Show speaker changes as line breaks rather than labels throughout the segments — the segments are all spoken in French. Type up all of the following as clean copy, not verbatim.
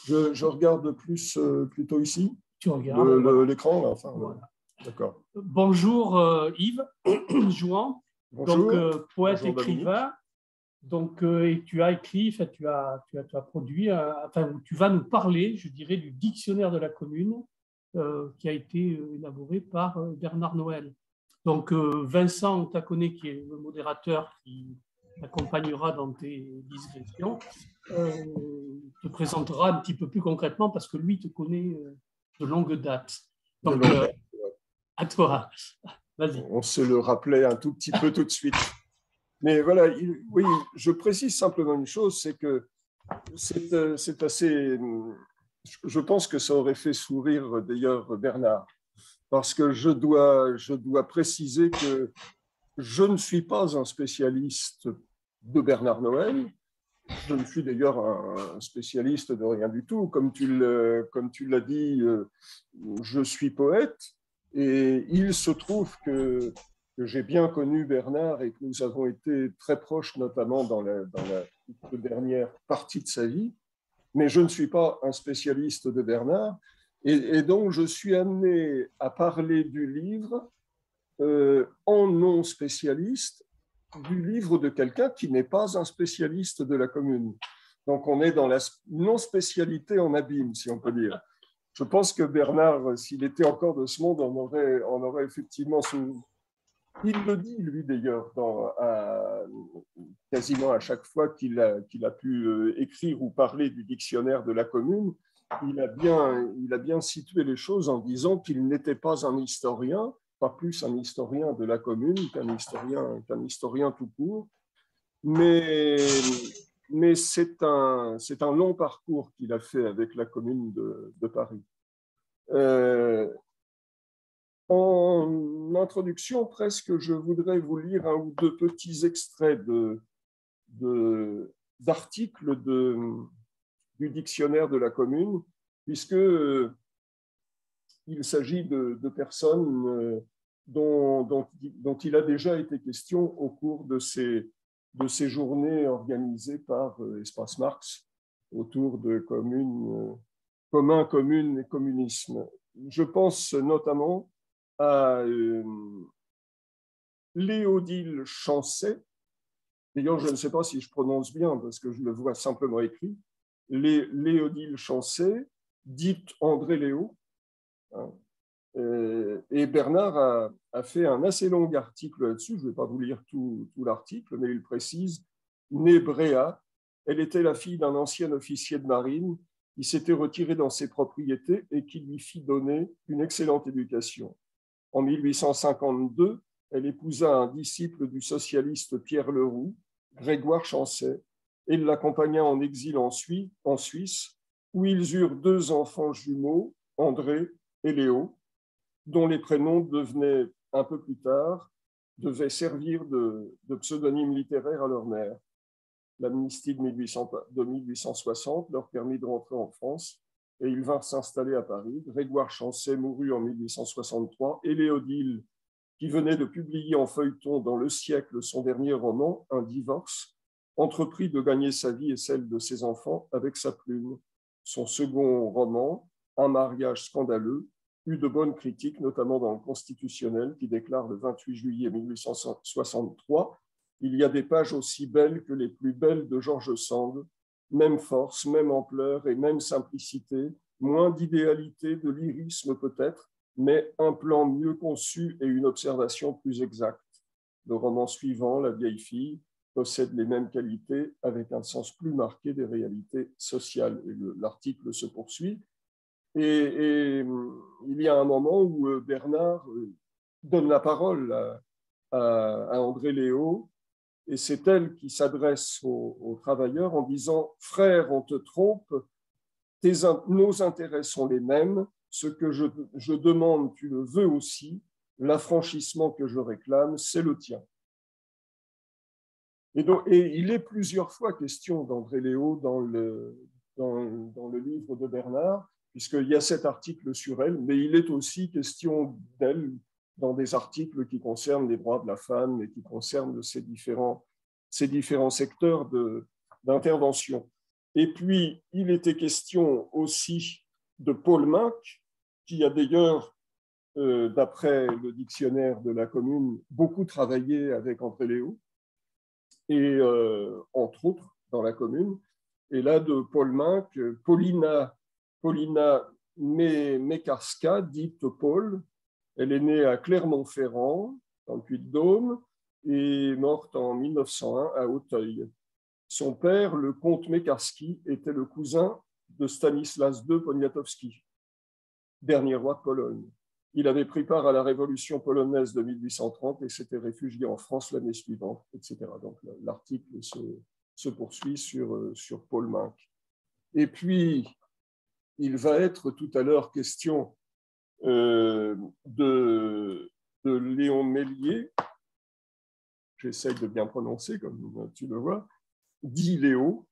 Je regarde plutôt ici,
Tu regardes. Voilà.
l'écran, là, enfin,
Voilà.
D'accord.
Bonjour Yves Jouan,
Bonjour.
donc poète,
Bonjour,
écrivain. Donc, et tu as écrit, enfin, tu as produit, enfin, tu vas nous parler, je dirais, du dictionnaire de la commune qui a été élaboré par Bernard Noël. Donc, Vincent Taconnet, qui est le modérateur qui t'accompagnera dans tes digressions, te présentera un petit peu plus concrètement parce que lui te connaît de longue date. Donc, à toi, vas-y.
On se le rappelait un tout petit peu tout de suite. Mais voilà, oui, je précise simplement une chose, c'est que c'est assez... Je pense que ça aurait fait sourire d'ailleurs Bernard, parce que je dois préciser que je ne suis pas un spécialiste de Bernard Noël. Je ne suis d'ailleurs un spécialiste de rien du tout. Comme tu l'as dit, je suis poète et il se trouve que j'ai bien connu Bernard et que nous avons été très proches, notamment dans la dernière partie de sa vie. Mais je ne suis pas un spécialiste de Bernard et donc je suis amené à parler du livre en non spécialiste du livre de quelqu'un qui n'est pas un spécialiste de la commune. Donc on est dans la non-spécialité en abîme, si on peut dire. Je pense que Bernard, s'il était encore de ce monde, on aurait effectivement... Il le dit, lui, d'ailleurs, quasiment à chaque fois qu'il a pu écrire ou parler du dictionnaire de la commune, il a bien situé les choses en disant qu'il n'était pas un historien, pas plus un historien de la commune qu'un historien tout court, mais c'est un long parcours qu'il a fait avec la commune de Paris. En introduction, presque, je voudrais vous lire un ou deux petits extraits d'articles du dictionnaire de la commune, puisque il s'agit de personnes dont il a déjà été question au cours de ces journées organisées par Espace Marx autour de commun, commune et communisme. Je pense notamment à Léodile Chancet. D'ailleurs, je ne sais pas si je prononce bien parce que je le vois simplement écrit. Léodile Chancet, dite André Léo. Et Bernard a fait un assez long article là-dessus. Je ne vais pas vous lire tout l'article, mais il précise, née Bréa, elle était la fille d'un ancien officier de marine qui s'était retiré dans ses propriétés et qui lui fit donner une excellente éducation. En 1852, elle épousa un disciple du socialiste Pierre Leroux, Grégoire Chancet, et l'accompagna en exil en Suisse, où ils eurent deux enfants jumeaux, André et Léo, dont les prénoms devenaient un peu plus tard, devaient servir de pseudonyme littéraire à leur mère. L'amnistie de 1860 leur permit de rentrer en France et ils vinrent s'installer à Paris. Grégoire Chancet mourut en 1863 et Léodile, qui venait de publier en feuilleton dans Le Siècle son dernier roman, Un divorce, entreprit de gagner sa vie et celle de ses enfants avec sa plume. Son second roman, Un mariage scandaleux, eut de bonnes critiques, notamment dans le Constitutionnel, qui déclare le 28 juillet 1863 « Il y a des pages aussi belles que les plus belles de George Sand, même force, même ampleur et même simplicité, moins d'idéalité, de lyrisme peut-être, mais un plan mieux conçu et une observation plus exacte. Le roman suivant, La vieille fille, possède les mêmes qualités avec un sens plus marqué des réalités sociales. » Et l'article se poursuit. Et il y a un moment où Bernard donne la parole à André Léo, et c'est elle qui s'adresse aux travailleurs en disant « Frère, on te trompe, nos intérêts sont les mêmes, ce que je demande, tu le veux aussi, l'affranchissement que je réclame, c'est le tien. » Et il est plusieurs fois question d'André Léo dans le livre de Bernard, puisqu'il y a cet article sur elle, mais il est aussi question d'elle dans des articles qui concernent les droits de la femme et qui concernent ces différents secteurs d'intervention. Et puis, il était question aussi de Paul Minck, qui a d'ailleurs, d'après le dictionnaire de la commune, beaucoup travaillé avec André Léo, et entre autres dans la commune. Et là, de Paul Minck, Paulina Mekarska, dite Paul, elle est née à Clermont-Ferrand, dans le Puy-de-Dôme, et morte en 1901 à Auteuil. Son père, le comte Mekarski, était le cousin de Stanislas II Poniatowski, dernier roi de Pologne. Il avait pris part à la révolution polonaise de 1830 et s'était réfugié en France l'année suivante, etc. Donc l'article se poursuit sur Paul Minck. Et puis, il va être tout à l'heure question de Léon Mélier, j'essaye de bien prononcer comme tu le vois, dit Léo,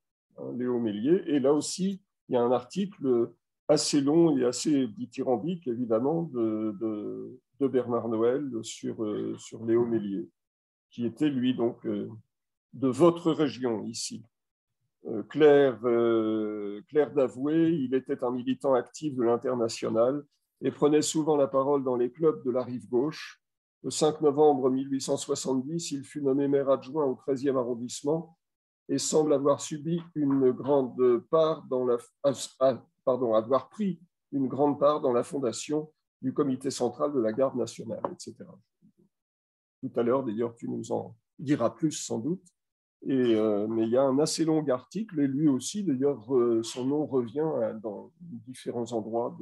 Léo Mélier, et là aussi, il y a un article assez long et assez dithyrambique, évidemment, de Bernard Noël sur Léo Mélier, qui était, lui, donc, de votre région, ici. Claire Davoué, il était un militant actif de l'Internationale et prenait souvent la parole dans les clubs de la rive gauche. Le 5 novembre 1870, il fut nommé maire adjoint au 13e arrondissement et semble avoir subi une grande part dans avoir pris une grande part dans la fondation du comité central de la garde nationale, etc. Tout à l'heure, d'ailleurs, tu nous en diras plus sans doute. Mais il y a un assez long article, et lui aussi, d'ailleurs, son nom revient dans différents endroits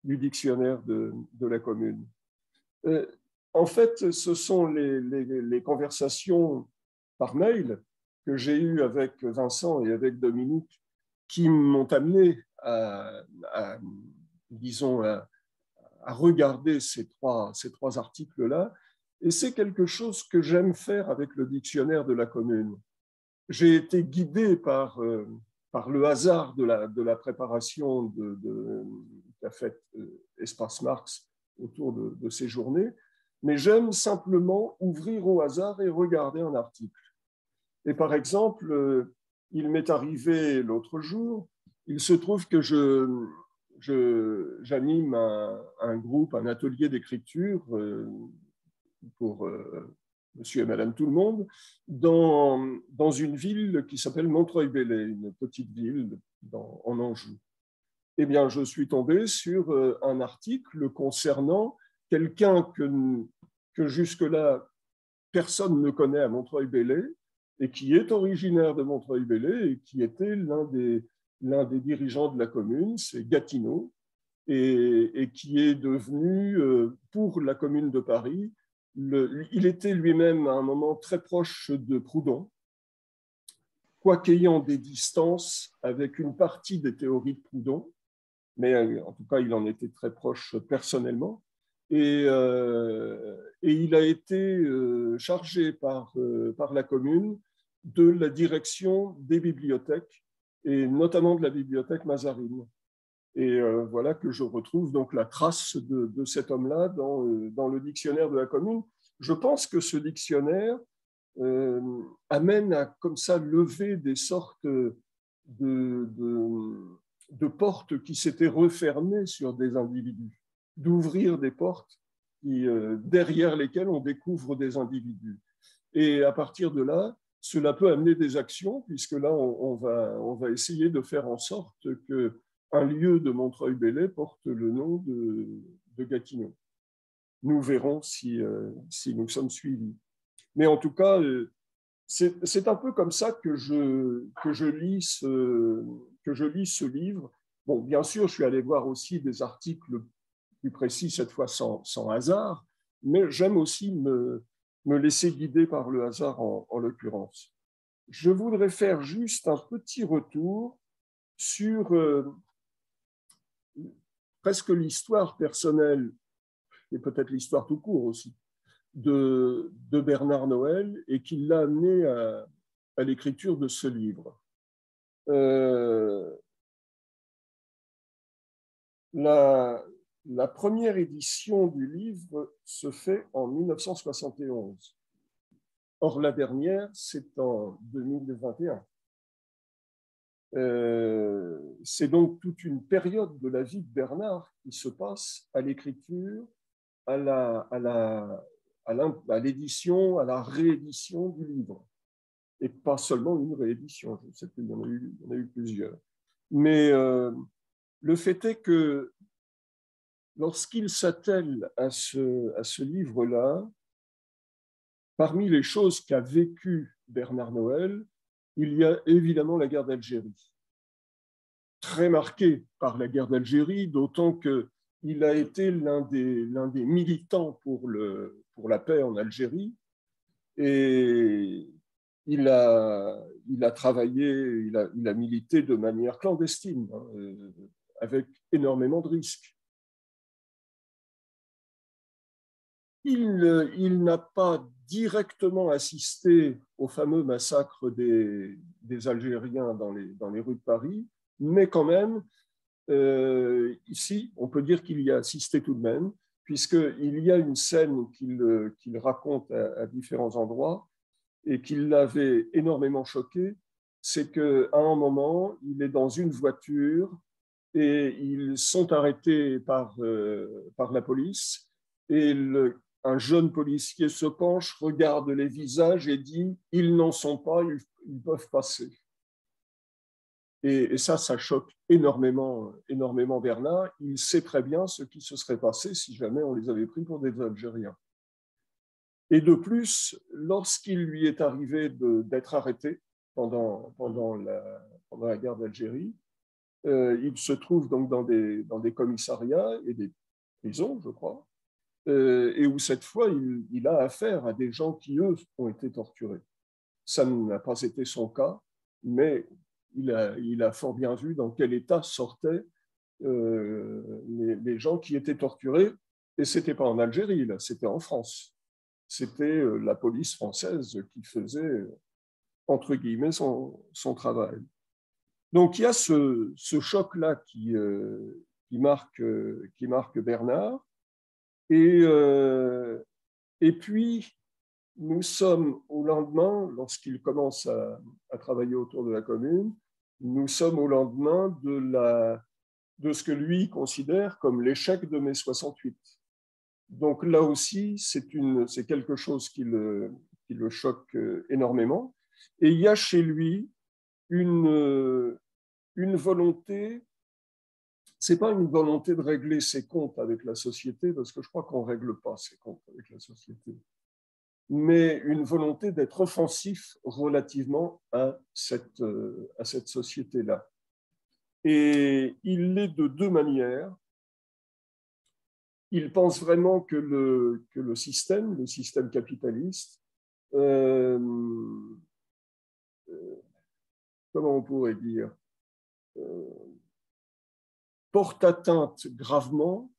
du dictionnaire de la commune. En fait, ce sont les conversations par mail que j'ai eues avec Vincent et avec Dominique qui m'ont amené disons, à regarder ces trois articles-là. Et c'est quelque chose que j'aime faire avec le dictionnaire de la commune. J'ai été guidé par le hasard de la préparation qu'a faite Espace Marx autour de ces journées, mais j'aime simplement ouvrir au hasard et regarder un article. Et par exemple, il m'est arrivé l'autre jour, il se trouve que j'anime un groupe, un atelier d'écriture pour monsieur et madame tout le monde, dans une ville qui s'appelle Montreuil-Bellay, une petite ville en Anjou. Eh bien, je suis tombé sur un article concernant quelqu'un que jusque-là, personne ne connaît à Montreuil-Bellay et qui est originaire de Montreuil-Bellay et qui était l'un des dirigeants de la commune, c'est Gatineau, et qui est devenu, pour la commune de Paris, il était lui-même à un moment très proche de Proudhon, quoiqu'ayant des distances avec une partie des théories de Proudhon, mais en tout cas, il en était très proche personnellement. Et il a été chargé par la commune de la direction des bibliothèques, et notamment de la bibliothèque Mazarine. Et voilà que je retrouve donc la trace de cet homme-là dans le dictionnaire de la commune. Je pense que ce dictionnaire amène à comme ça lever des sortes de portes qui s'étaient refermées sur des individus, d'ouvrir des portes derrière lesquelles on découvre des individus. Et à partir de là, cela peut amener des actions, puisque là, on va essayer de faire en sorte qu'un lieu de Montreuil-Bellay porte le nom de Gatineau. Nous verrons si nous sommes suivis. Mais en tout cas, c'est un peu comme ça que je lis ce livre. Bon, bien sûr, je suis allé voir aussi des articles plus précis, cette fois sans hasard, mais j'aime aussi me laisser guider par le hasard en l'occurrence. Je voudrais faire juste un petit retour sur presque l'histoire personnelle, et peut-être l'histoire tout court aussi, de Bernard Noël, et qui l'a amené à l'écriture de ce livre. La première édition du livre se fait en 1971. Or, la dernière, c'est en 2021. C'est donc toute une période de la vie de Bernard qui se passe à l'écriture, à l'édition, à la réédition du livre. Et pas seulement une réédition, je sais qu'il y en a eu plusieurs. Mais le fait est que lorsqu'il s'attelle à ce livre-là, parmi les choses qu'a vécu Bernard Noël, il y a évidemment la guerre d'Algérie. Très marqué par la guerre d'Algérie, d'autant qu'il a été l'un des militants pour la paix en Algérie. Et il a travaillé, il a milité de manière clandestine, avec énormément de risques. Il n'a pas directement assisté au fameux massacre des Algériens dans les rues de Paris, mais quand même, ici, on peut dire qu'il y a assisté tout de même, puisqu'il y a une scène qu'il raconte à différents endroits et qui l'avait énormément choqué, c'est qu'à un moment, il est dans une voiture et ils sont arrêtés par la police et un jeune policier se penche, regarde les visages et dit « ils n'en sont pas, ils peuvent passer ». Et ça choque énormément Bernard. Il sait très bien ce qui se serait passé si jamais on les avait pris pour des Algériens. Et de plus, lorsqu'il lui est arrivé d'être arrêté pendant la guerre d'Algérie, il se trouve donc dans des commissariats et des prisons, je crois, et où cette fois, il a affaire à des gens qui, eux, ont été torturés. Ça n'a pas été son cas, mais il a fort bien vu dans quel état sortaient les gens qui étaient torturés. Et ce n'était pas en Algérie, là, c'était en France. C'était la police française qui faisait, entre guillemets, son travail. Donc il y a ce choc-là qui marque Bernard. Et puis, nous sommes au lendemain, lorsqu'il commence à travailler autour de la commune, nous sommes au lendemain de ce que lui considère comme l'échec de mai 68. Donc là aussi, c'est quelque chose qui le choque énormément. Et il y a chez lui une volonté, c'est pas une volonté de régler ses comptes avec la société, parce que je crois qu'on ne règle pas ses comptes avec la société, mais une volonté d'être offensif relativement à cette société-là. Et il l'est de deux manières. Il pense vraiment que le système capitaliste, comment on pourrait dire, porte atteinte gravement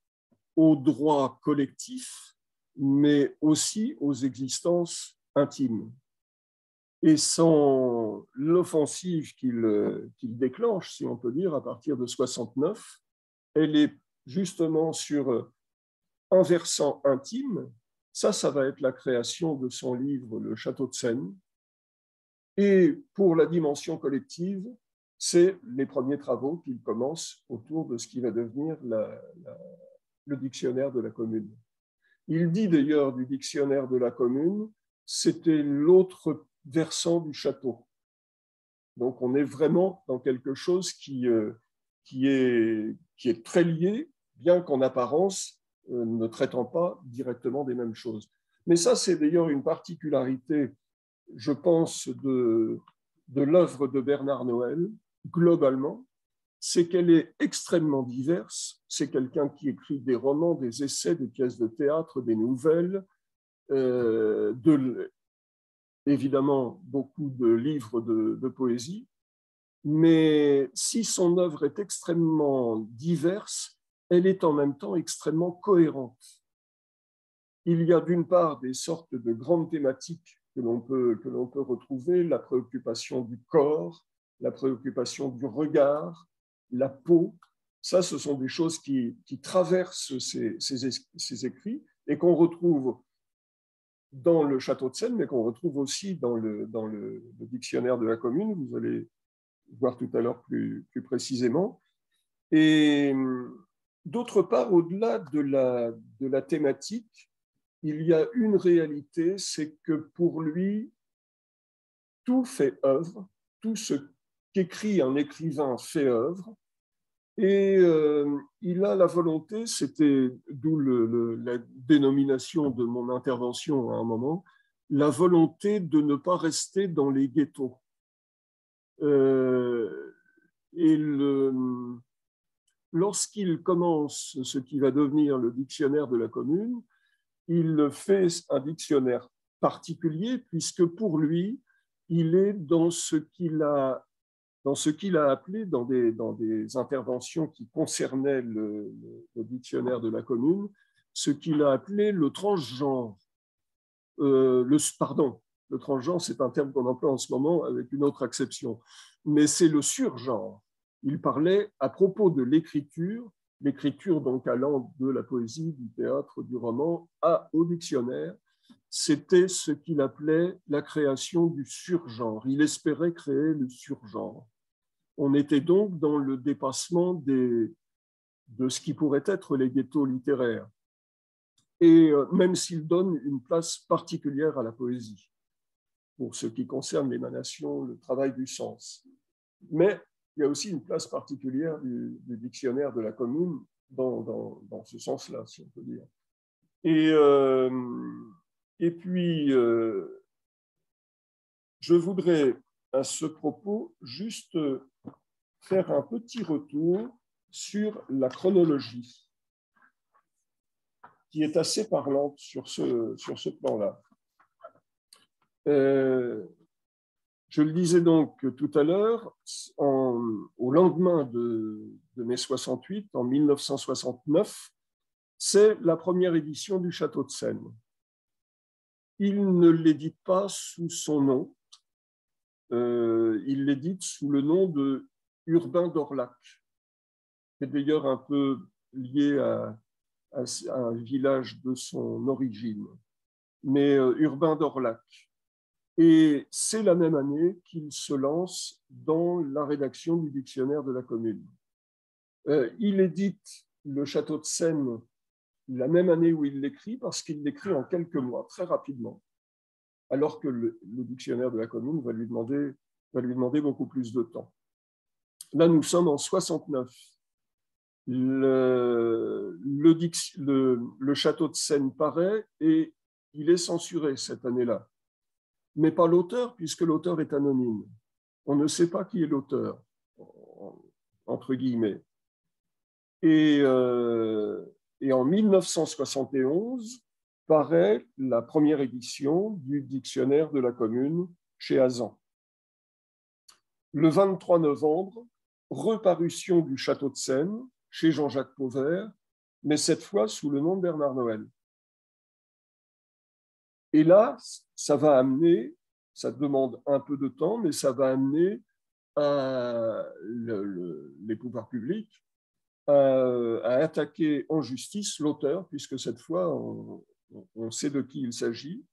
aux droits collectifs, mais aussi aux existences intimes. Et sans l'offensive qu'il déclenche, si on peut dire, à partir de 69, elle est justement sur un versant intime. Ça va être la création de son livre « Le Château de Seine ». Et pour la dimension collective, c'est les premiers travaux qu'il commence autour de ce qui va devenir le dictionnaire de la commune. Il dit d'ailleurs du dictionnaire de la commune, c'était l'autre versant du château. Donc on est vraiment dans quelque chose qui est très lié, bien qu'en apparence ne traitant pas directement des mêmes choses. Mais ça, c'est d'ailleurs une particularité, je pense, de l'œuvre de Bernard Noël, globalement, c'est qu'elle est extrêmement diverse. C'est quelqu'un qui écrit des romans, des essais, des pièces de théâtre, des nouvelles, évidemment beaucoup de livres de poésie. Mais si son œuvre est extrêmement diverse, elle est en même temps extrêmement cohérente. Il y a d'une part des sortes de grandes thématiques que l'on peut retrouver, la préoccupation du corps, la préoccupation du regard, la peau. Ça, ce sont des choses qui traversent ces écrits et qu'on retrouve dans le Château de Seine, mais qu'on retrouve aussi dans le dictionnaire de la commune. Vous allez voir tout à l'heure plus précisément. Et d'autre part, au-delà de la thématique, il y a une réalité, c'est que pour lui, tout fait œuvre, tout ce qu'écrit un écrivain fait œuvre, et il a la volonté, c'était d'où la dénomination de mon intervention à un moment, la volonté de ne pas rester dans les ghettos. Et lorsqu'il commence ce qui va devenir le dictionnaire de la commune, il fait un dictionnaire particulier puisque pour lui, il est dans ce qu'il a appelé dans des interventions qui concernaient le dictionnaire de la commune, ce qu'il a appelé le transgenre. Le transgenre, c'est un terme qu'on emploie en ce moment avec une autre acception, mais c'est le surgenre. Il parlait à propos de l'écriture donc allant de la poésie, du théâtre, du roman au dictionnaire. C'était ce qu'il appelait la création du surgenre. Il espérait créer le surgenre. On était donc dans le dépassement de ce qui pourrait être les ghettos littéraires. Et même s'il donne une place particulière à la poésie, pour ce qui concerne l'émanation, le travail du sens. Mais il y a aussi une place particulière du dictionnaire de la commune dans ce sens-là, si on peut dire. Et puis, je voudrais à ce propos juste faire un petit retour sur la chronologie, qui est assez parlante sur ce plan-là. Je le disais donc tout à l'heure, au lendemain de mai 68, en 1969, c'est la première édition du Château de Seine. Il ne l'édite pas sous son nom, il l'édite sous le nom de Urbain d'Orlac, qui est d'ailleurs un peu lié à un village de son origine, mais Urbain d'Orlac. Et c'est la même année qu'il se lance dans la rédaction du dictionnaire de la commune. Il édite le Château de Seine la même année où il l'écrit, parce qu'il l'écrit en quelques mois, très rapidement, alors que le dictionnaire de la commune va lui demander beaucoup plus de temps. Là, nous sommes en 69. Le Château de Seine paraît et il est censuré cette année-là. Mais pas l'auteur, puisque l'auteur est anonyme. On ne sait pas qui est l'auteur, entre guillemets. Et en 1971, paraît la première édition du dictionnaire de la commune chez Hazan. Le 23 novembre, reparution du Château de Seine chez Jean-Jacques Pauvert, mais cette fois sous le nom de Bernard Noël. Et là, ça va amener, ça demande un peu de temps, mais ça va amener les pouvoirs publics à attaquer en justice l'auteur, puisque cette fois, on sait de qui il s'agit.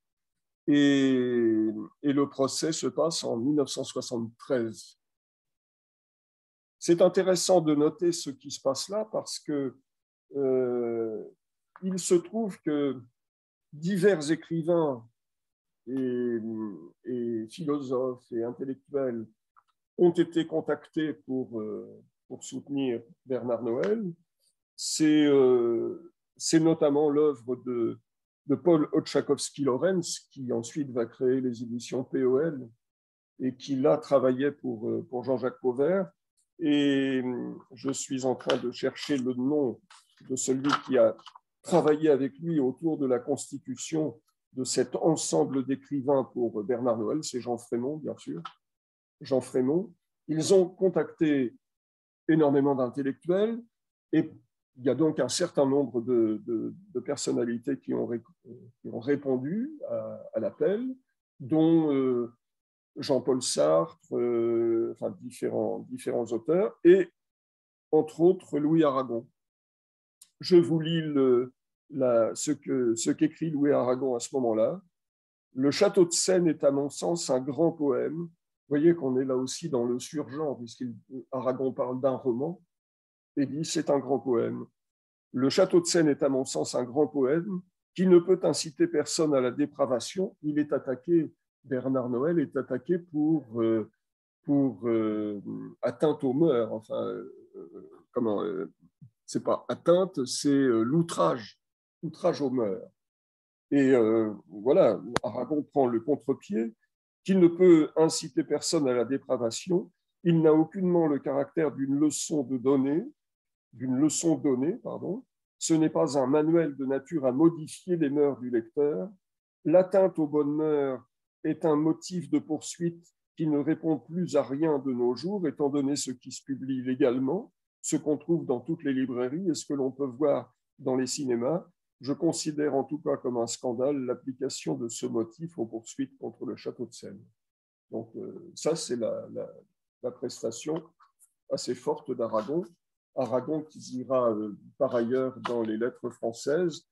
Et le procès se passe en 1973. C'est intéressant de noter ce qui se passe là, parce que il se trouve que divers écrivains et philosophes et intellectuels ont été contactés pour soutenir Bernard Noël. C'est notamment l'œuvre de Paul Oczakowski-Lorenz, qui ensuite va créer les éditions POL et qui là travaillait pour Jean-Jacques Pauvert. Et je suis en train de chercher le nom de celui qui a travaillé avec lui autour de la constitution de cet ensemble d'écrivains pour Bernard Noël, c'est Jean Frémont, bien sûr. Jean Frémont. Ils ont contacté énormément d'intellectuels et il y a donc un certain nombre de personnalités qui ont répondu à l'appel, dont Jean-Paul Sartre, enfin différents auteurs, et entre autres Louis Aragon. Je vous lis ce qu'écrit Louis Aragon à ce moment-là. Le Château de Seine est à mon sens un grand poème voyez qu'on est là aussi dans le surgenre, puisqu'Aragon parle d'un roman et dit c'est un grand poème. Le Château de Seine est à mon sens un grand poème qui ne peut inciter personne à la dépravation. Il est attaqué, Bernard Noël est attaqué pour atteinte aux mœurs. Enfin, comment c'est pas atteinte, c'est l'outrage, outrage aux mœurs. Et voilà, Aragon prend le contre-pied, qu'il ne peut inciter personne à la dépravation. Il n'a aucunement le caractère d'une leçon donnée, pardon. Ce n'est pas un manuel de nature à modifier les mœurs du lecteur. L'atteinte aux bonnes mœurs est un motif de poursuite qui ne répond plus à rien de nos jours, étant donné ce qui se publie légalement, ce qu'on trouve dans toutes les librairies et ce que l'on peut voir dans les cinémas. Je considère en tout cas comme un scandale l'application de ce motif aux poursuites contre le Château de Seine. Donc ça, c'est la prestation assez forte d'Aragon. Aragon qui dira par ailleurs dans les lettres françaises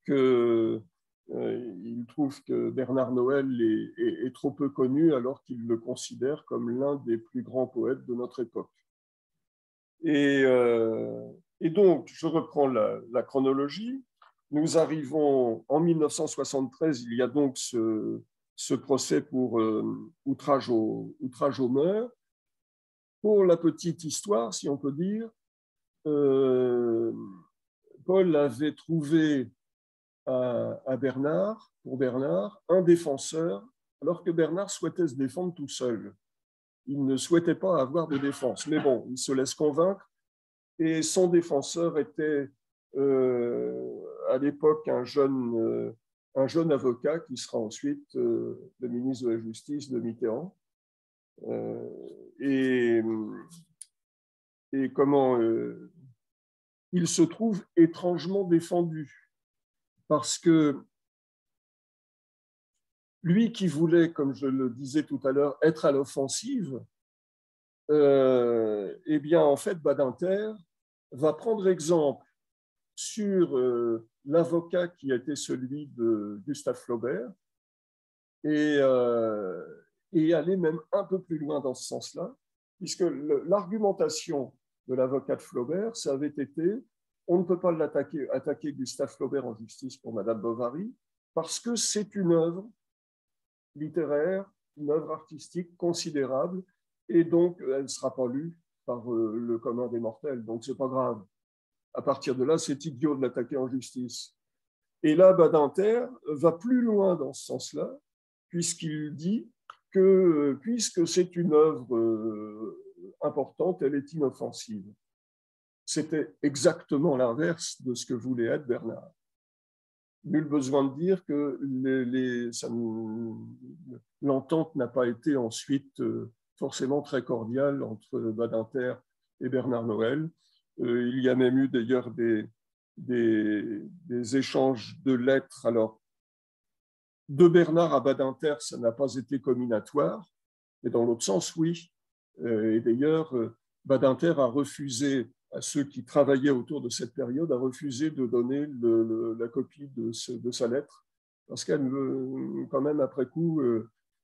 qu'il trouve que Bernard Noël est trop peu connu alors qu'il le considère comme l'un des plus grands poètes de notre époque. Et donc, je reprends la chronologie. Nous arrivons en 1973, il y a donc ce procès pour outrage aux mœurs. Pour la petite histoire, si on peut dire, Paul avait trouvé pour Bernard, un défenseur, alors que Bernard souhaitait se défendre tout seul. Il ne souhaitait pas avoir de défense. Mais bon, il se laisse convaincre. Et son défenseur était, à l'époque, un jeune avocat qui sera ensuite le ministre de la Justice de Mitterrand. Et comment il se trouve étrangement défendu parce que lui qui voulait, comme je le disais tout à l'heure, être à l'offensive, eh bien, en fait, Badinter va prendre exemple sur l'avocat qui a été celui de Gustave Flaubert et aller même un peu plus loin dans ce sens-là, puisque l'argumentation de l'avocat de Flaubert, ça avait été on ne peut pas attaquer Gustave Flaubert en justice pour Madame Bovary, parce que c'est une œuvre littéraire, une œuvre artistique considérable, et donc elle ne sera pas lue par le commun des mortels, donc c'est pas grave. À partir de là, c'est idiot de l'attaquer en justice. Et là, Badinter va plus loin dans ce sens-là, puisqu'il dit que puisque c'est une œuvre importante, elle est inoffensive. C'était exactement l'inverse de ce que voulait être Bernard. Nul besoin de dire que l'entente n'a pas été ensuite forcément très cordiale entre Badinter et Bernard Noël. Il y a même eu d'ailleurs des échanges de lettres. Alors, de Bernard à Badinter, ça n'a pas été comminatoire, mais dans l'autre sens, oui. Et d'ailleurs, Badinter a refusé à ceux qui travaillaient autour de cette période, a refusé de donner la copie de sa lettre, parce qu'elle, quand même, après coup,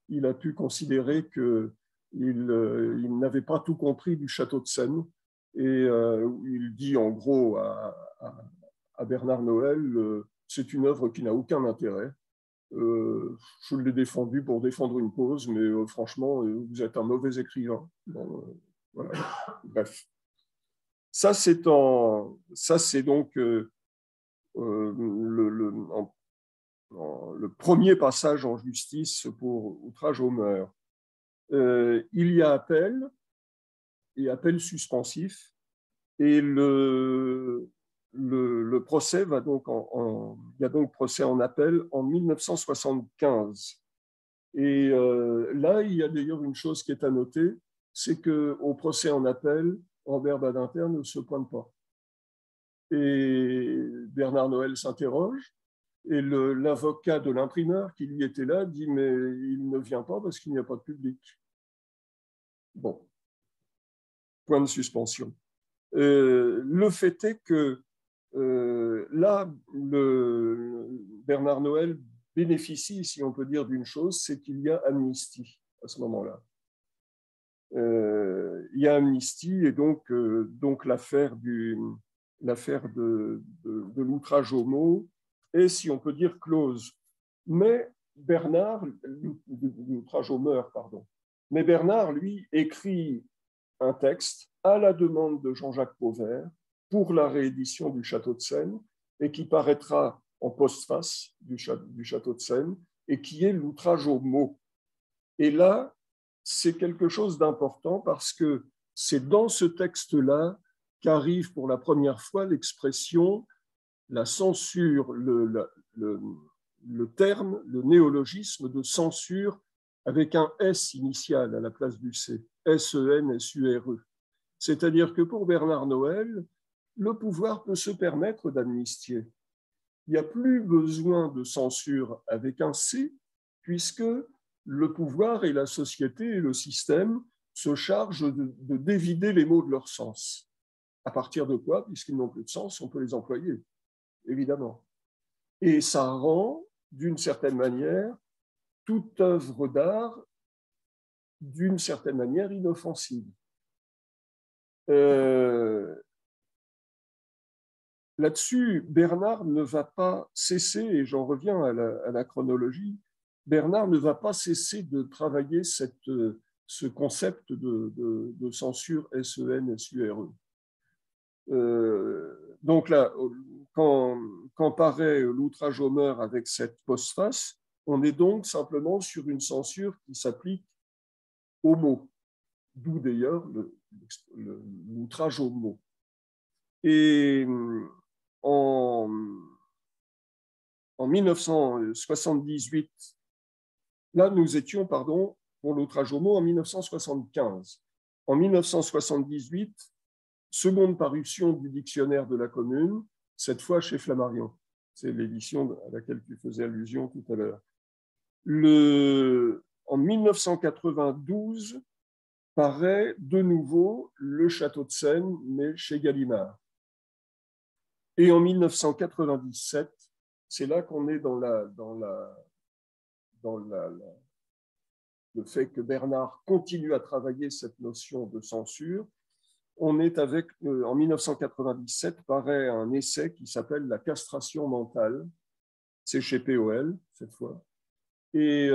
il a pu considérer qu'il n'avait pas tout compris du château de Seine, et il dit en gros à Bernard Noël, c'est une œuvre qui n'a aucun intérêt. Je l'ai défendu pour défendre une cause, mais franchement, vous êtes un mauvais écrivain. Bon, voilà. Bref. Ça, c'est donc le premier passage en justice pour outrage aux mœurs. Il y a appel et appel suspensif, et le procès va donc il y a donc procès en appel en 1975. Et là, il y a d'ailleurs une chose qui est à noter, c'est qu'au procès en appel, Robert Badinter ne se pointe pas. Et Bernard Noël s'interroge, et l'avocat de l'imprimeur qui lui était là dit mais il ne vient pas parce qu'il n'y a pas de public. Bon, point de suspension. Le fait est que là, Bernard Noël bénéficie, si on peut dire, d'une chose, c'est qu'il y a amnistie à ce moment-là. il y a amnistie et donc l'affaire de l'outrage homo est, si on peut dire, close. Mais Bernard, l'outrage au meurtre, pardon. Mais Bernard, lui, écrit un texte à la demande de Jean-Jacques Pauvert pour la réédition du Château de Seine et qui paraîtra en postface du Château de Seine et qui est l'outrage au mot. Et là, c'est quelque chose d'important parce que c'est dans ce texte-là qu'arrive pour la première fois l'expression, la censure, le terme, le néologisme de censure avec un S initial à la place du C, S-E-N-S-U-R-E. C'est-à-dire que pour Bernard Noël, le pouvoir peut se permettre d'amnistier. Il n'y a plus besoin de censure avec un C, puisque le pouvoir et la société et le système se chargent de dévider les mots de leur sens. À partir de quoi, puisqu'ils n'ont plus de sens, on peut les employer, évidemment. Et ça rend, d'une certaine manière, toute œuvre d'art, d'une certaine manière, inoffensive. Là-dessus, Bernard ne va pas cesser, et j'en reviens à la chronologie, Bernard ne va pas cesser de travailler ce concept de censure S-E-N-S-U-R-E. Donc là, quand paraît l'outrage au meurtre avec cette postface, on est donc simplement sur une censure qui s'applique aux mots, d'où d'ailleurs l'outrage aux mots. Et en 1978, là nous étions, pardon, pour l'outrage aux mots en 1975. En 1978, seconde parution du dictionnaire de la commune, cette fois chez Flammarion. C'est l'édition à laquelle tu faisais allusion tout à l'heure. En 1992, paraît de nouveau le Château de Seine, mais chez Gallimard. Et en 1997, c'est là qu'on est dans le fait que Bernard continue à travailler cette notion de censure. On est avec, en 1997, paraît un essai qui s'appelle La castration mentale. C'est chez POL, cette fois. Et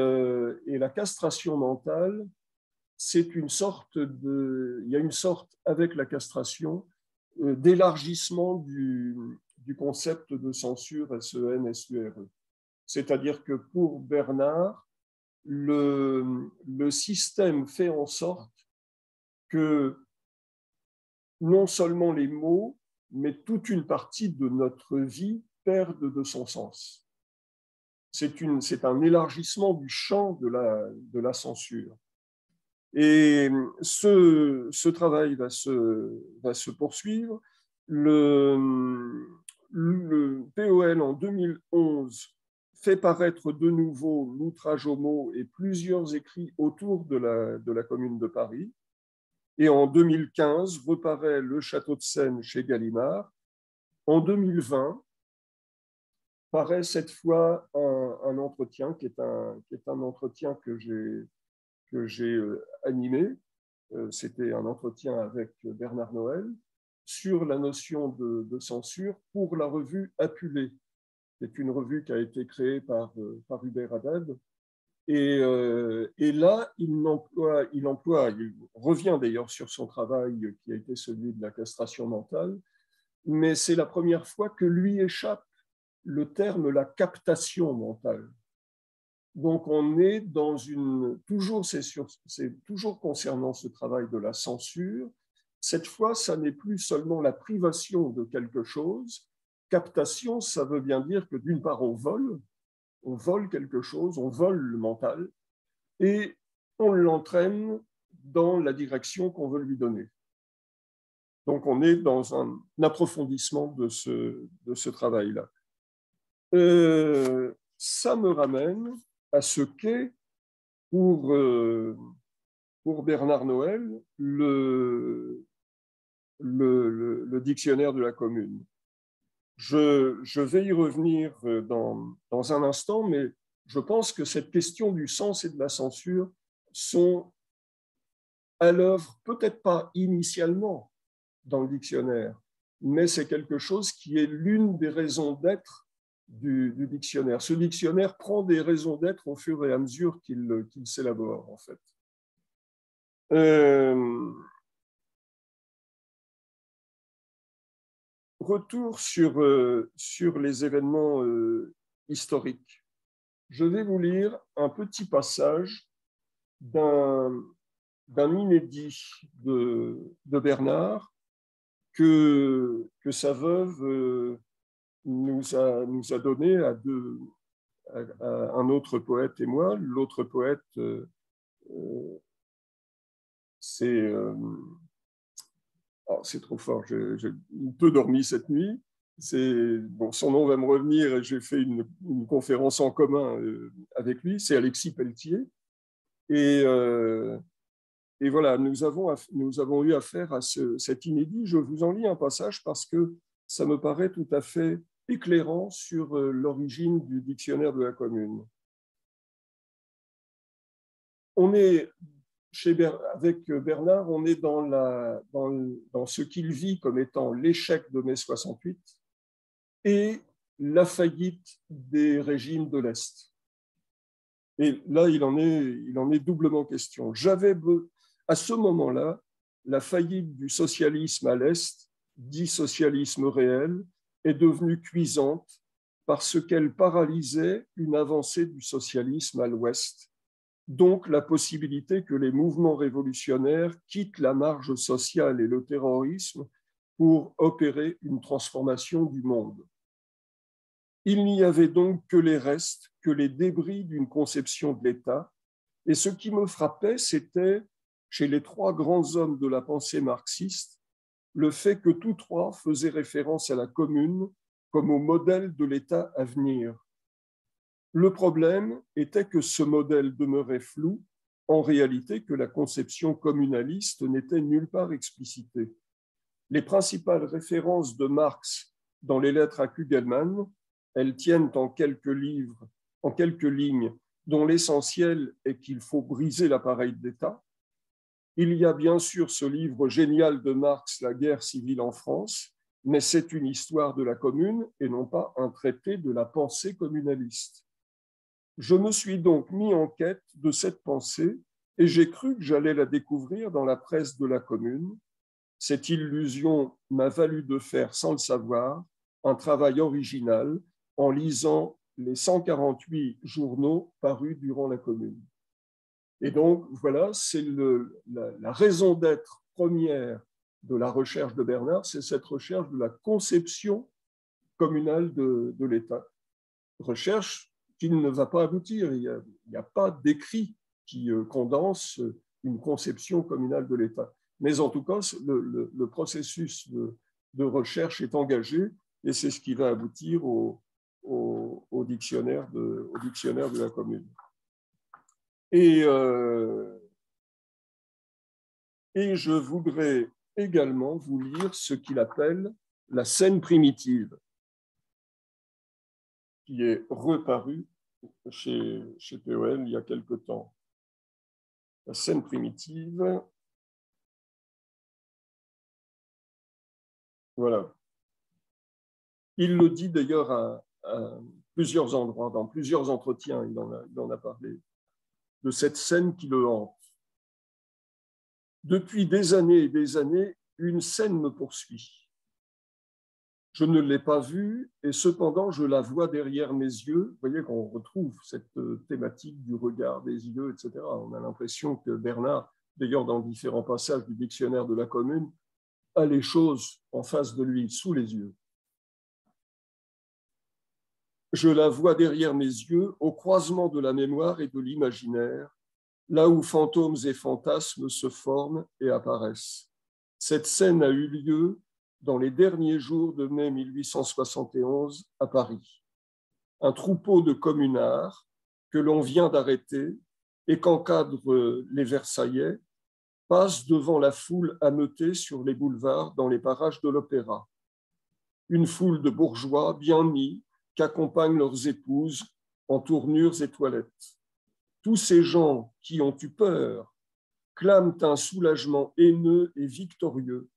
la castration mentale, c'est une sorte il y a une sorte, avec la castration, d'élargissement du concept de censure S-E-N-S-U-R-E. C'est-à-dire que pour Bernard, le système fait en sorte que non seulement les mots, mais toute une partie de notre vie perdent de son sens. C'est un élargissement du champ de la censure. Et ce travail va se poursuivre. Le POL en 2011 fait paraître de nouveau l'outrage homo et plusieurs écrits autour de la Commune de Paris. Et en 2015, reparaît le Château de Seine chez Gallimard. En 2020, paraît cette fois un entretien qui est un entretien que j'ai animé. C'était un entretien avec Bernard Noël sur la notion de censure pour la revue Apulée. C'est une revue qui a été créée par Hubert Haddad. Et là, il revient d'ailleurs sur son travail qui a été celui de la castration mentale, mais c'est la première fois que lui échappe le terme la captation mentale. Donc on est dans c'est toujours concernant ce travail de la censure. Cette fois, ça n'est plus seulement la privation de quelque chose. Captation, ça veut bien dire que d'une part, on vole quelque chose, on vole le mental, et on l'entraîne dans la direction qu'on veut lui donner. Donc on est dans un approfondissement de ce travail-là. Ça me ramène à ce qu'est pour Bernard Noël le dictionnaire de la commune. Je vais y revenir dans un instant, mais je pense que cette question du sens et de la censure sont à l'œuvre, peut-être pas initialement dans le dictionnaire, mais c'est quelque chose qui est l'une des raisons d'être du dictionnaire. Ce dictionnaire prend des raisons d'être au fur et à mesure qu'il s'élabore, en fait. Retour sur les événements historiques. Je vais vous lire un petit passage d'un inédit de Bernard que sa veuve nous a donné à un autre poète et moi. L'autre poète, c'est trop fort, j'ai peu dormi cette nuit. Bon, son nom va me revenir et j'ai fait une conférence en commun avec lui, c'est Alexis Pelletier. Et voilà, nous avons eu affaire à cet inédit. Je vous en lis un passage parce que ça me paraît tout à fait éclairant sur l'origine du dictionnaire de la commune. On est avec Bernard, on est dans ce qu'il vit comme étant l'échec de mai 68 et la faillite des régimes de l'Est. Et là, il en est doublement question. À ce moment-là, la faillite du socialisme à l'Est, dit socialisme réel, est devenue cuisante parce qu'elle paralysait une avancée du socialisme à l'Ouest. Donc, la possibilité que les mouvements révolutionnaires quittent la marge sociale et le terrorisme pour opérer une transformation du monde. Il n'y avait donc que les restes, que les débris d'une conception de l'État. Et ce qui me frappait, c'était, chez les trois grands hommes de la pensée marxiste, le fait que tous trois faisaient référence à la commune comme au modèle de l'État à venir. Le problème était que ce modèle demeurait flou, en réalité que la conception communaliste n'était nulle part explicitée. Les principales références de Marx dans les lettres à Kugelmann, elles tiennent en quelques lignes, dont l'essentiel est qu'il faut briser l'appareil d'État. Il y a bien sûr ce livre génial de Marx, La guerre civile en France, mais c'est une histoire de la commune et non pas un traité de la pensée communaliste. Je me suis donc mis en quête de cette pensée et j'ai cru que j'allais la découvrir dans la presse de la commune. Cette illusion m'a valu de faire, sans le savoir, un travail original en lisant les 148 journaux parus durant la commune. Et donc, voilà, c'est la raison d'être première de la recherche de Bernard, c'est cette recherche de la conception communale de l'État. Recherche qui ne va pas aboutir. Il n'y a pas d'écrit qui condense une conception communale de l'État. Mais en tout cas, le processus de recherche est engagé et c'est ce qui va aboutir au dictionnaire de la commune. Et je voudrais également vous lire ce qu'il appelle la scène primitive, qui est reparu chez POL il y a quelque temps. La scène primitive, voilà. Il le dit d'ailleurs à plusieurs endroits, dans plusieurs entretiens, il en a parlé, de cette scène qui le hante. Depuis des années et des années, une scène me poursuit. Je ne l'ai pas vue et cependant je la vois derrière mes yeux. Vous voyez qu'on retrouve cette thématique du regard, des yeux, etc. On a l'impression que Bernard, d'ailleurs dans différents passages du dictionnaire de la commune, a les choses en face de lui, sous les yeux. Je la vois derrière mes yeux, au croisement de la mémoire et de l'imaginaire, là où fantômes et fantasmes se forment et apparaissent. Cette scène a eu lieu dans les derniers jours de mai 1871 à Paris. Un troupeau de communards que l'on vient d'arrêter et qu'encadrent les Versaillais passe devant la foule ameutée sur les boulevards dans les parages de l'Opéra. Une foule de bourgeois bien mis qu'accompagnent leurs épouses en tournures et toilettes. Tous ces gens qui ont eu peur clament un soulagement haineux et victorieux.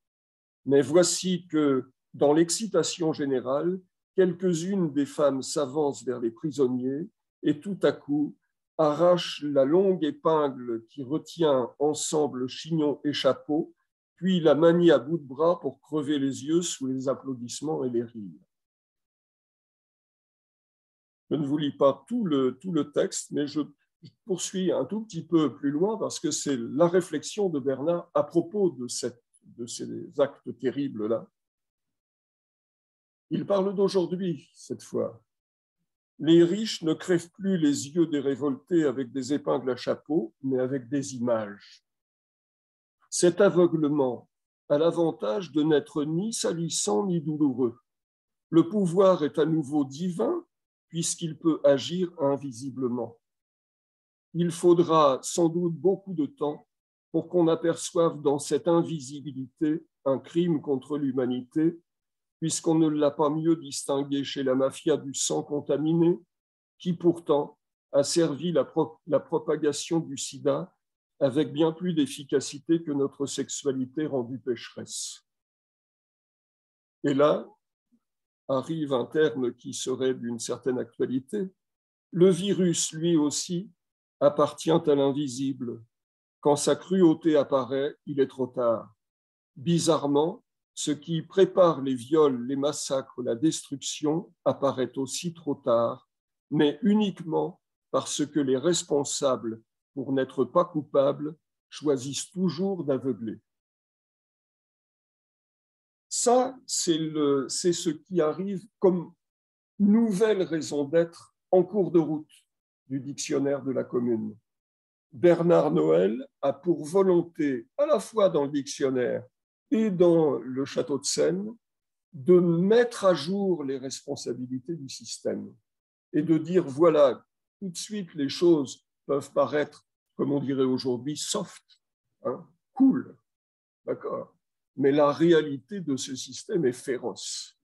Mais voici que, dans l'excitation générale, quelques-unes des femmes s'avancent vers les prisonniers et tout à coup arrachent la longue épingle qui retient ensemble chignon et chapeau, puis la manient à bout de bras pour crever les yeux sous les applaudissements et les rires. Je ne vous lis pas tout le texte, mais je poursuis un tout petit peu plus loin parce que c'est la réflexion de Bernard à propos de ces actes terribles-là. Il parle d'aujourd'hui, cette fois. Les riches ne crèvent plus les yeux des révoltés avec des épingles à chapeau, mais avec des images. Cet aveuglement a l'avantage de n'être ni salissant ni douloureux. Le pouvoir est à nouveau divin puisqu'il peut agir invisiblement. Il faudra sans doute beaucoup de temps pour qu'on aperçoive dans cette invisibilité un crime contre l'humanité, puisqu'on ne l'a pas mieux distingué chez la mafia du sang contaminé, qui pourtant a servi la propagation du sida avec bien plus d'efficacité que notre sexualité rendue pécheresse. Et là arrive un terme qui serait d'une certaine actualité. Le virus, lui aussi, appartient à l'invisible. Quand sa cruauté apparaît, il est trop tard. Bizarrement, ce qui prépare les viols, les massacres, la destruction apparaît aussi trop tard, mais uniquement parce que les responsables, pour n'être pas coupables, choisissent toujours d'aveugler. Ça, c'est ce qui arrive comme nouvelle raison d'être en cours de route du dictionnaire de la Commune. Bernard Noël a pour volonté, à la fois dans le dictionnaire et dans le château de Seine, de mettre à jour les responsabilités du système et de dire, voilà, tout de suite, les choses peuvent paraître, comme on dirait aujourd'hui, soft, hein, cool, d'accord, mais la réalité de ce système est féroce.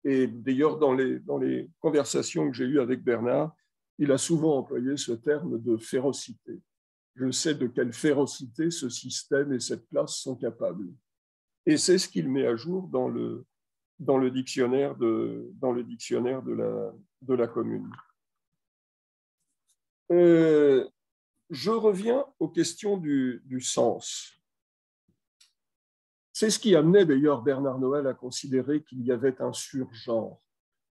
Et d'ailleurs, dans les conversations que j'ai eues avec Bernard, il a souvent employé ce terme de férocité. Je sais de quelle férocité ce système et cette classe sont capables. Et c'est ce qu'il met à jour dans le dictionnaire de la Commune. Je reviens aux questions du sens. C'est ce qui amenait d'ailleurs Bernard Noël à considérer qu'il y avait un surgenre.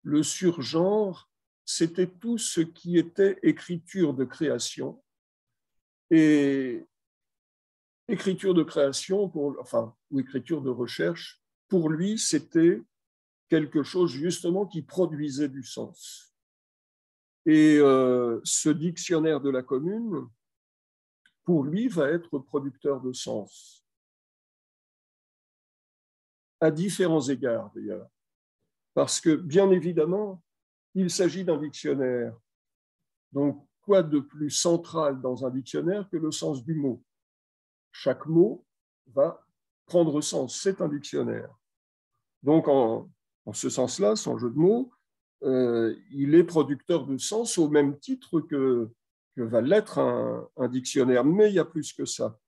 Le surgenre, c'était tout ce qui était écriture de création. Et écriture de création, ou écriture de recherche, pour lui, c'était quelque chose justement qui produisait du sens. Et ce dictionnaire de la Commune, pour lui, va être producteur de sens. À différents égards, d'ailleurs. Parce que, bien évidemment, il s'agit d'un dictionnaire. Donc, quoi de plus central dans un dictionnaire que le sens du mot? Chaque mot va prendre sens. C'est un dictionnaire. Donc, en ce sens-là, sans jeu de mots, il est producteur de sens au même titre que va l'être un dictionnaire. Mais il y a plus que ça.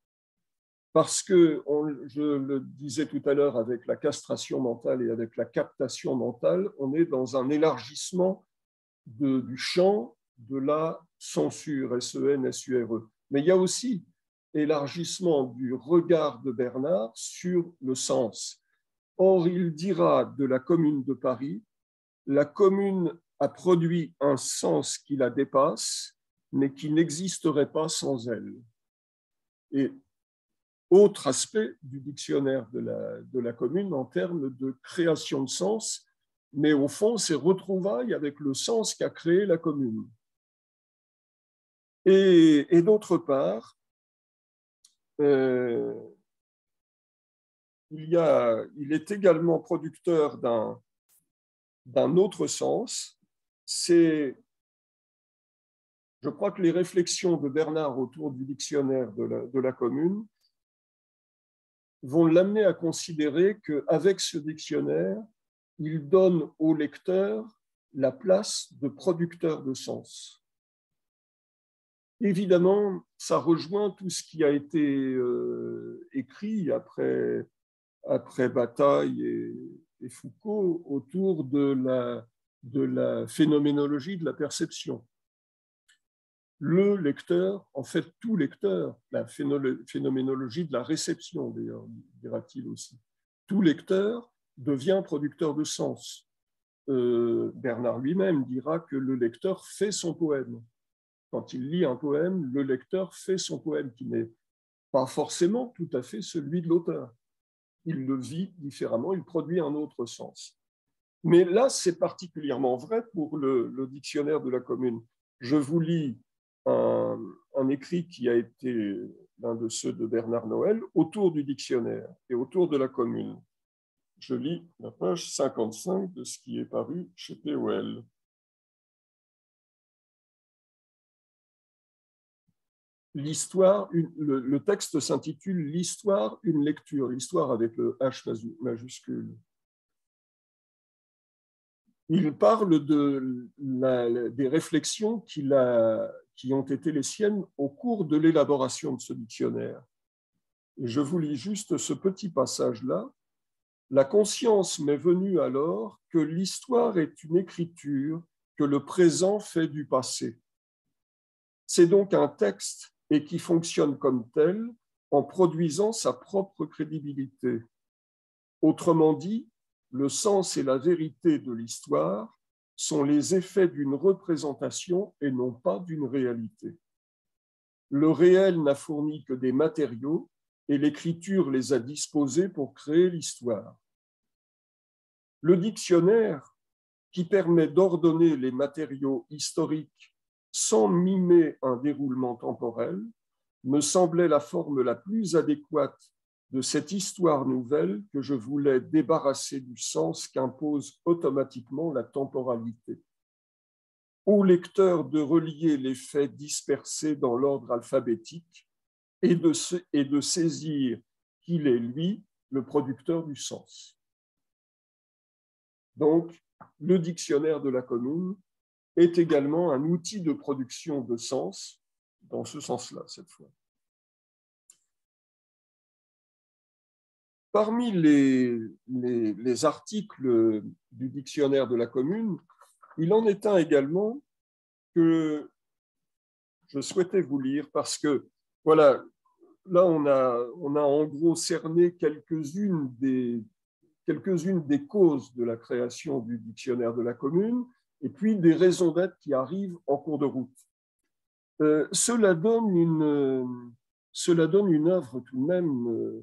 Parce que, je le disais tout à l'heure, avec la castration mentale et avec la captation mentale, on est dans un élargissement du champ de la censure, S-E-N-S-U-R-E. Mais il y a aussi élargissement du regard de Bernard sur le sens. Or, il dira de la Commune de Paris, la Commune a produit un sens qui la dépasse, mais qui n'existerait pas sans elle. Et autre aspect du dictionnaire de la Commune en termes de création de sens, mais au fond, c'est retrouvailles avec le sens qu'a créé la Commune. Et d'autre part, il est également producteur d'un autre sens. Je crois que les réflexions de Bernard autour du dictionnaire de la Commune vont l'amener à considérer qu'avec ce dictionnaire, il donne au lecteur la place de producteur de sens. Évidemment, ça rejoint tout ce qui a été écrit après Bataille et Foucault autour de la phénoménologie de la perception. Le lecteur, en fait tout lecteur, la phénoménologie de la réception d'ailleurs, dira-t-il aussi, tout lecteur devient producteur de sens. Bernard lui-même dira que le lecteur fait son poème. Quand il lit un poème, le lecteur fait son poème, qui n'est pas forcément tout à fait celui de l'auteur. Il le vit différemment, il produit un autre sens. Mais là, c'est particulièrement vrai pour le dictionnaire de la commune. Je vous lis un écrit qui a été l'un de ceux de Bernard Noël autour du dictionnaire et autour de la commune. Je lis la page 55 de ce qui est paru chez POL. L'histoire, le texte s'intitule « L'histoire, une lecture », l'histoire avec le H majuscule. Il parle des réflexions qui ont été les siennes au cours de l'élaboration de ce dictionnaire. Et je vous lis juste ce petit passage-là. « La conscience m'est venue alors que l'histoire est une écriture que le présent fait du passé. C'est donc un texte et qui fonctionne comme tel en produisant sa propre crédibilité. Autrement dit, le sens et la vérité de l'histoire sont les effets d'une représentation et non pas d'une réalité. Le réel n'a fourni que des matériaux et l'écriture les a disposés pour créer l'histoire. Le dictionnaire, qui permet d'ordonner les matériaux historiques sans mimer un déroulement temporel, me semblait la forme la plus adéquate de cette histoire nouvelle que je voulais débarrasser du sens qu'impose automatiquement la temporalité. Au lecteur de relier les faits dispersés dans l'ordre alphabétique et de saisir qu'il est, lui, le producteur du sens. » Donc, le dictionnaire de la commune est également un outil de production de sens, dans ce sens-là, cette fois. Parmi les articles du dictionnaire de la commune, il en est un également que je souhaitais vous lire parce que, voilà, là, on a en gros cerné quelques-unes des causes de la création du dictionnaire de la commune et puis des raisons d'être qui arrivent en cours de route. Cela donne une œuvre tout de même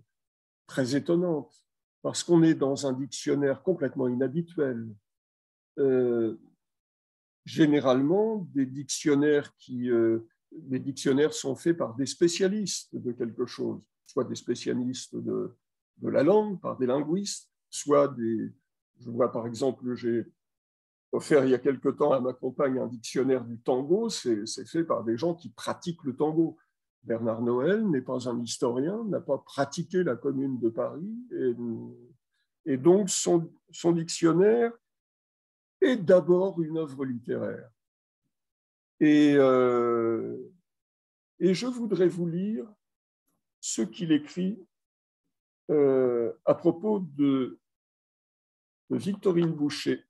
très étonnante, parce qu'on est dans un dictionnaire complètement inhabituel. Généralement, les dictionnaires sont faits par des spécialistes de quelque chose, soit des spécialistes de la langue, par des linguistes, soit je vois par exemple, j'ai offert il y a quelque temps à ma compagne un dictionnaire du tango, c'est fait par des gens qui pratiquent le tango. Bernard Noël n'est pas un historien, n'a pas pratiqué la Commune de Paris, et donc son dictionnaire est d'abord une œuvre littéraire. Et je voudrais vous lire ce qu'il écrit à propos de Victorine Boucher.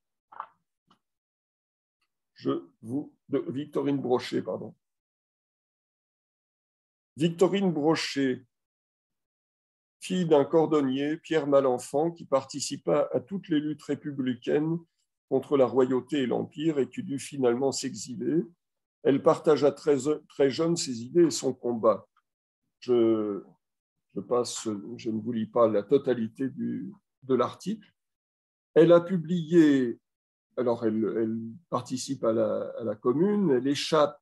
Victorine Brochet, pardon. Victorine Brochet, fille d'un cordonnier, Pierre Malenfant, qui participa à toutes les luttes républicaines contre la royauté et l'Empire et qui dut finalement s'exiler. Elle partagea très jeune ses idées et son combat. Je ne vous lis pas la totalité de l'article. Elle a publié, alors elle participe à la commune, elle échappe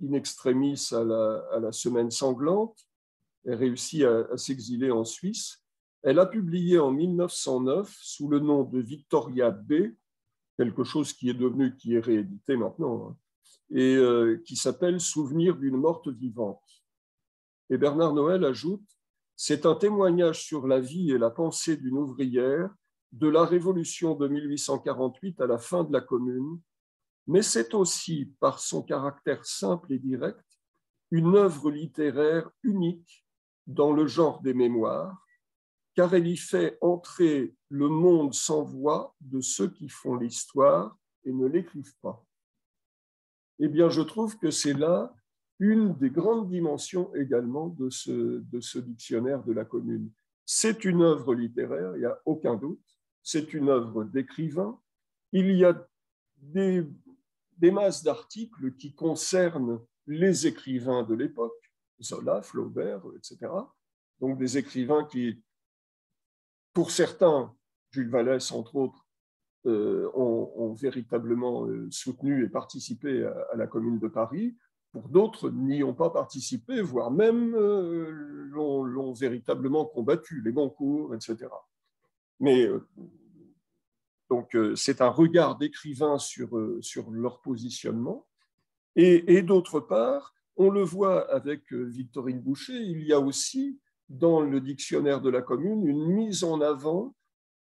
in extremis à la Semaine sanglante, elle réussit à s'exiler en Suisse. Elle a publié en 1909, sous le nom de Victoria B, quelque chose qui est réédité maintenant, et qui s'appelle « Souvenir d'une morte vivante ». Et Bernard Noël ajoute « C'est un témoignage sur la vie et la pensée d'une ouvrière de la Révolution de 1848 à la fin de la Commune, mais c'est aussi, par son caractère simple et direct, une œuvre littéraire unique dans le genre des mémoires, car elle y fait entrer le monde sans voix de ceux qui font l'histoire et ne l'écrivent pas. Eh bien, je trouve que c'est là une des grandes dimensions également de ce dictionnaire de la commune. C'est une œuvre littéraire, il n'y a aucun doute, c'est une œuvre d'écrivain. Il y a des masses d'articles qui concernent les écrivains de l'époque, Zola, Flaubert, etc. Donc des écrivains qui, pour certains, Jules Vallès, entre autres, ont véritablement soutenu et participé à la Commune de Paris. Pour d'autres, n'y ont pas participé, voire même l'ont véritablement combattu, les Goncourt, etc. Mais donc, c'est un regard d'écrivain sur leur positionnement. Et d'autre part, on le voit avec Victorine Boucher, il y a aussi dans le dictionnaire de la commune une mise en avant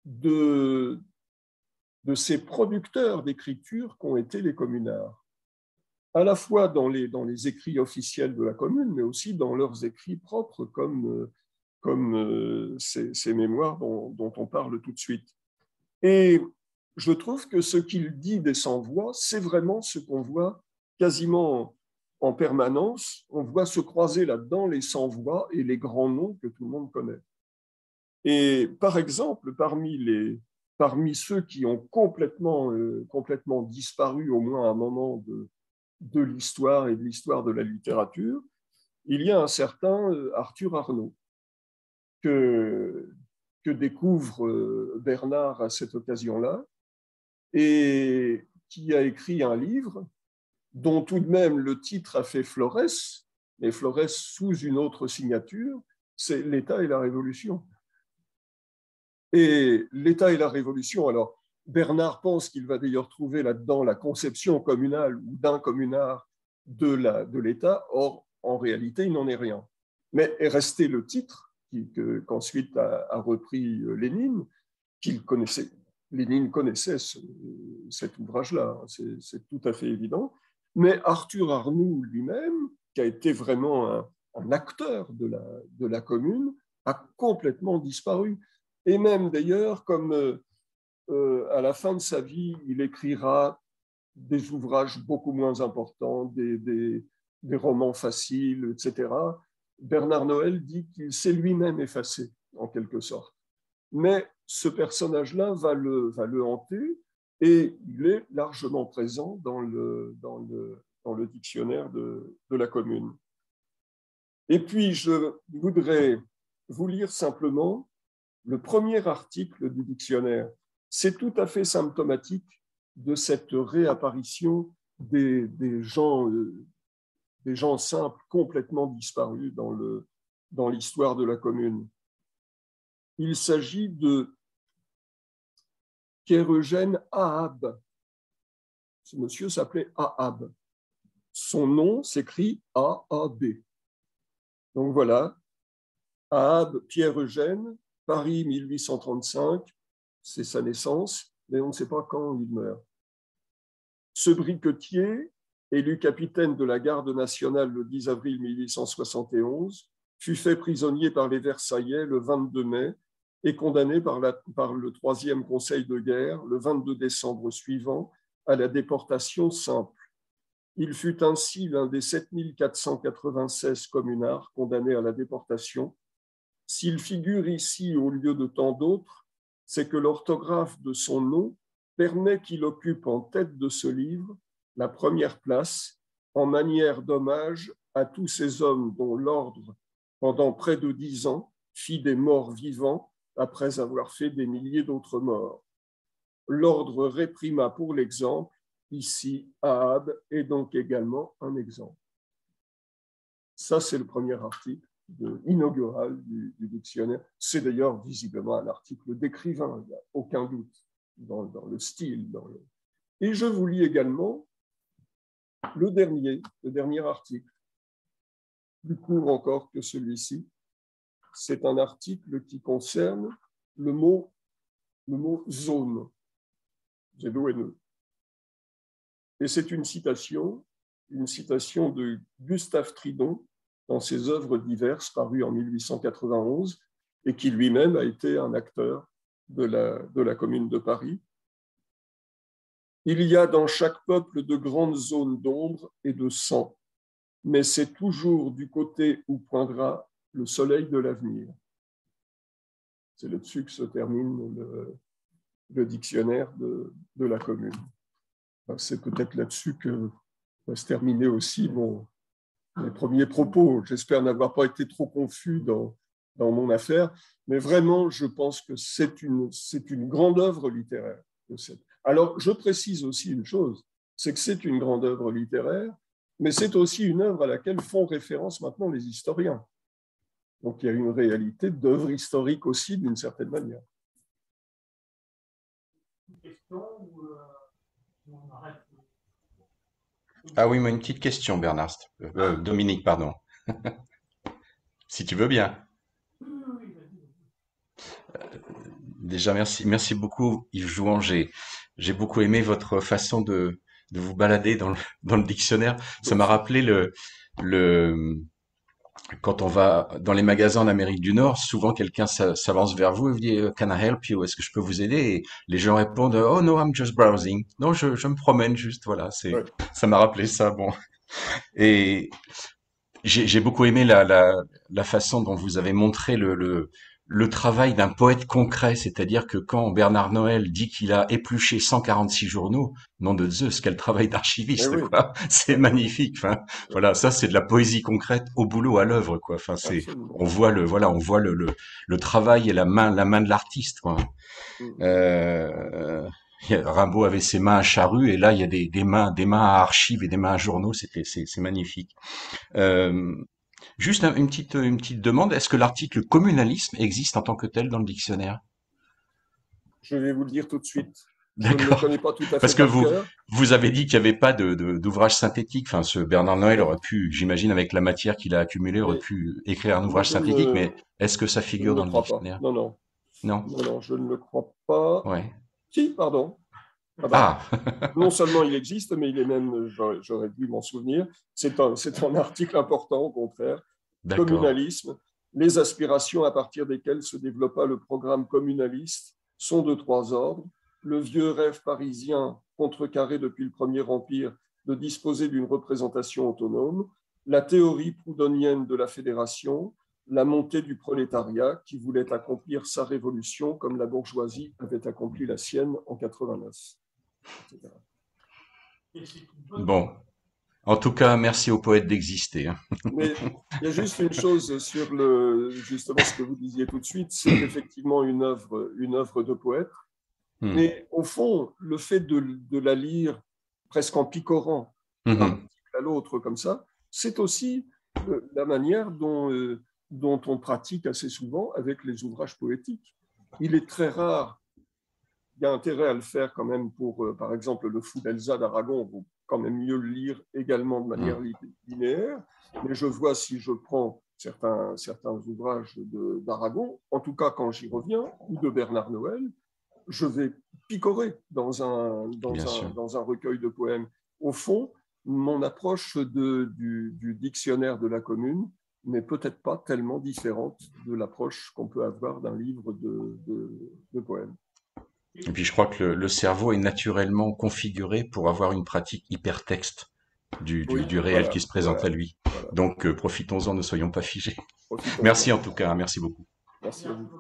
de ces producteurs d'écriture qu'ont été les communards, à la fois dans les écrits officiels de la commune, mais aussi dans leurs écrits propres, comme ces mémoires dont on parle tout de suite. Et je trouve que ce qu'il dit des sans-voix, c'est vraiment ce qu'on voit quasiment en permanence. On voit se croiser là-dedans les sans-voix et les grands noms que tout le monde connaît. Et par exemple, parmi ceux qui ont complètement disparu, au moins à un moment de l'histoire et de l'histoire de la littérature, il y a un certain Arthur Arnauld que découvre Bernard à cette occasion-là, et qui a écrit un livre dont tout de même le titre a fait Florès, mais Florès sous une autre signature, c'est L'État et la Révolution. Et L'État et la Révolution, alors Bernard pense qu'il va d'ailleurs trouver là-dedans la conception communale ou d'un communard de l'État, or en réalité il n'en est rien. Mais est resté le titre qu'ensuite a repris Lénine, qu'il connaissait. Lénine connaissait cet ouvrage-là, c'est tout à fait évident. Mais Arthur Arnould lui-même, qui a été vraiment un acteur de la commune, a complètement disparu. Et même d'ailleurs, comme à la fin de sa vie, il écrira des ouvrages beaucoup moins importants, des romans faciles, etc., Bernard Noël dit qu'il s'est lui-même effacé, en quelque sorte. Mais ce personnage-là va le hanter et il est largement présent dans le dictionnaire de la commune. Et puis, je voudrais vous lire simplement le premier article du dictionnaire. C'est tout à fait symptomatique de cette réapparition des gens simples complètement disparus dans l'histoire de la commune. Il s'agit de Pierre-Eugène Ahab. Ce monsieur s'appelait Ahab. Son nom s'écrit A-A-B. Donc voilà, Ahab Pierre-Eugène, Paris 1835, c'est sa naissance, mais on ne sait pas quand il meurt. Ce briquetier, élu capitaine de la garde nationale le 10 avril 1871, fut fait prisonnier par les Versaillais le 22 mai et condamné par le troisième conseil de guerre le 22 décembre suivant à la déportation simple. Il fut ainsi l'un des 7496 communards condamnés à la déportation. S'il figure ici au lieu de tant d'autres, c'est que l'orthographe de son nom permet qu'il occupe en tête de ce livre la première place en manière d'hommage à tous ces hommes dont l'ordre, pendant près de 10 ans, fit des morts vivants après avoir fait des milliers d'autres morts. L'ordre réprima pour l'exemple. Ici, Ahab est donc également un exemple. Ça, c'est le premier article inaugural du dictionnaire. C'est d'ailleurs visiblement un article d'écrivain, il n'y a aucun doute dans le style. Et je vous lis également le dernier article, plus court encore que celui-ci. C'est un article qui concerne le mot zone, Z-O-N-E. Et c'est une citation une citation de Gustave Tridon dans ses œuvres diverses parues en 1891 et qui lui-même a été un acteur de la Commune de Paris. Il y a dans chaque peuple de grandes zones d'ombre et de sang, mais c'est toujours du côté où poindra le soleil de l'avenir. C'est là-dessus que se termine le dictionnaire de la Commune. C'est peut-être là-dessus que va se terminer aussi mes premiers propos. J'espère n'avoir pas été trop confus dans mon affaire, mais vraiment, je pense que c'est une grande œuvre littéraire. Alors, je précise aussi une chose, c'est que c'est une grande œuvre littéraire, mais c'est aussi une œuvre à laquelle font référence maintenant les historiens. Donc, il y a une réalité d'œuvre historique aussi, d'une certaine manière.
Une question ou on arrête?
Ah oui, moi une petite question, Bernard. Dominique, pardon. Si tu veux bien. Déjà, merci beaucoup, Yves Jouan. J'ai beaucoup aimé votre façon de vous balader dans le dictionnaire. Ça m'a rappelé quand on va dans les magasins en Amérique du Nord, souvent quelqu'un s'avance vers vous et vous dit Can I help you? Est-ce que je peux vous aider? Et les gens répondent Oh no, I'm just browsing. Non, je me promène juste, voilà.
Ouais.
Ça m'a rappelé ça, bon. Et j'ai beaucoup aimé la façon dont vous avez montré le travail d'un poète concret, c'est-à-dire que quand Bernard Noël dit qu'il a épluché 146 journaux, nom de Zeus, quel travail d'archiviste,
oui.
quoi. C'est magnifique. Enfin, voilà, ça c'est de la poésie concrète au boulot, à l'œuvre, quoi. Enfin, on voit le travail et la main de l'artiste, quoi. Rimbaud avait ses mains à charrue et là il y a des mains à archives et des mains à journaux, c'est magnifique. Juste une petite demande, est-ce que l'article communalisme existe en tant que tel dans le dictionnaire?
Je vais vous le dire tout de suite. Je ne le
D'accord.
connais pas tout à fait
Parce que
par cœur.
vous avez dit qu'il n'y avait pas d'ouvrage synthétique. Enfin, ce Bernard Noël aurait pu, j'imagine, avec la matière qu'il a accumulée, aurait pu écrire un ouvrage synthétique, mais est-ce que ça
Je
figure
ne le
dans le
crois pas.
dictionnaire?
Non, non.
Non?
Non, je ne le crois pas.
Ouais.
Si, pardon. Ah bah, non seulement il existe, mais il est même, j'aurais dû m'en souvenir, c'est un article important, au contraire.
D'accord.
Communalisme, les aspirations à partir desquelles se développa le programme communaliste sont de trois ordres. Le vieux rêve parisien, contrecarré depuis le Premier Empire, de disposer d'une représentation autonome, la théorie proudhonienne de la fédération, la montée du prolétariat qui voulait accomplir sa révolution comme la bourgeoisie avait accompli la sienne en 89.
Bon. En tout cas, merci aux poètes d'exister. Hein.
Mais il y a juste une chose sur justement ce que vous disiez tout de suite, c'est effectivement une œuvre de poète. Mais au fond, le fait de la lire presque en picorant d'un article à l'autre comme ça, c'est aussi la manière dont on pratique assez souvent avec les ouvrages poétiques. Il est très rare, il y a intérêt à le faire quand même pour, par exemple, le Fou d'Elsa d'Aragon, il vaut quand même mieux le lire également de manière linéaire. Mais je vois, si je prends certains ouvrages d'Aragon, en tout cas quand j'y reviens, ou de Bernard Noël, je vais picorer dans un recueil de poèmes. Au fond, mon approche du dictionnaire de la Commune n'est peut-être pas tellement différente de l'approche qu'on peut avoir d'un livre de poèmes.
Et puis je crois que le cerveau est naturellement configuré pour avoir une pratique hypertexte du réel qui se présente à lui. Voilà. Donc profitons-en, ne soyons pas figés. Merci en tout cas, merci beaucoup.
Merci à vous.